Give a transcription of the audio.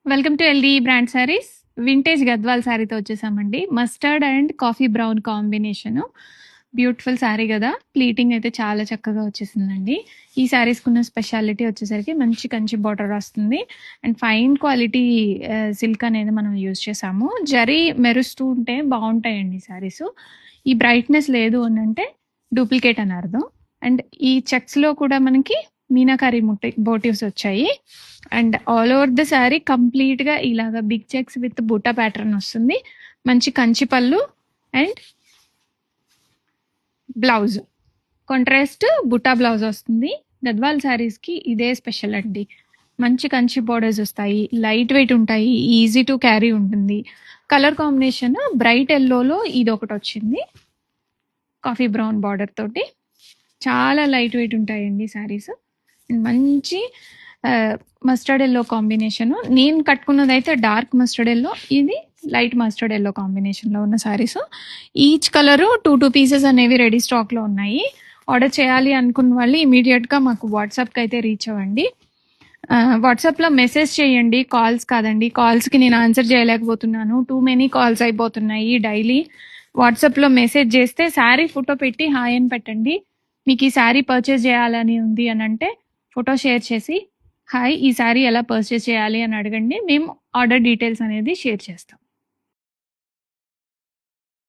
Welcome to LD brand saris. Vintage Gadwal సారీతో వచ్చేసామండి. Mustard and coffee brown combination. Beautiful sari గదా! Pleating అయితే చాలా చక్కగా వచ్చేసిందండి. ఈ సారీస్‌కున్న స్పెషాలిటీ వచ్చేసరికి మంచి కంచి బోర్డర్ వస్తుంది. అండ్ ఫైన్ క్వాలిటీ సిల్క్ అనేది మనం యూజ్ చేసాము. జరీ మెరుస్తూ ఉంటే బావుంటాయండి సారీసు. ఈ బ్రైట్‌నెస్ లేదు అనంటే డూప్లికేట్ అని అర్థం. అండ్ ఈ చెక్స్‌లో కూడా మనకి మీనాకారి మోటివ్స్ వచ్చాయి. And all over the sari కంప్లీట్‌గా ఇలాగ బిగ్ చెక్స్ విత్ బుట్ట ప్యాటర్న్ వస్తుంది. మంచి కంచి పళ్ళు and blouse. Contrast Butta blouse వస్తుంది. గద్వాల్ శారీస్‌కి ఇదే స్పెషల్ అండి. మంచి కంచి బోర్డర్స్ వస్తాయి. లైట్ వెయిట్ ఉంటాయి. ఈజీ టు క్యారీ ఉంటుంది. కలర్ కాంబినేషన్ బ్రైట్ యెల్లోలో ఇదొకటి వచ్చింది. కాఫీ బ్రౌన్ బార్డర్ తోటి. చాలా లైట్ వెయిట్ ఉంటాయండి శారీస్. మంచి మస్టర్డ్ ఎల్లో కాంబినేషన్. నేను కట్టుకున్నదైతే డార్క్ మస్టర్డ్ ఎల్లో, ఇది లైట్ మస్టర్డ్ ఎల్లో కాంబినేషన్లో ఉన్న saris. Each colour two pieces అనేవి రెడీ స్టాక్లో ఉన్నాయి. ఆర్డర్ చేయాలి అనుకున్న వాళ్ళు ఇమీడియట్గా మాకు వాట్సాప్కి అయితే రీచ్ అవ్వండి. వాట్సాప్లో మెసేజ్ చేయండి, కాల్స్ కాదండి. కాల్స్కి నేను ఆన్సర్ చేయలేకపోతున్నాను, టూ మెనీ కాల్స్ అయిపోతున్నాయి డైలీ. వాట్సాప్లో మెసేజ్ చేస్తే శారీ ఫోటో పెట్టి హాయ్ అని పెట్టండి. మీకు ఈ శారీ పర్చేస్ చేయాలని ఉంది అని అంటే ఫోటో షేర్ చేసి హాయ్ ఈ శారీ ఎలా పర్చేస్ చేయాలి అని అడగండి. మేము ఆర్డర్ డీటెయిల్స్ అనేది షేర్ చేస్తాం.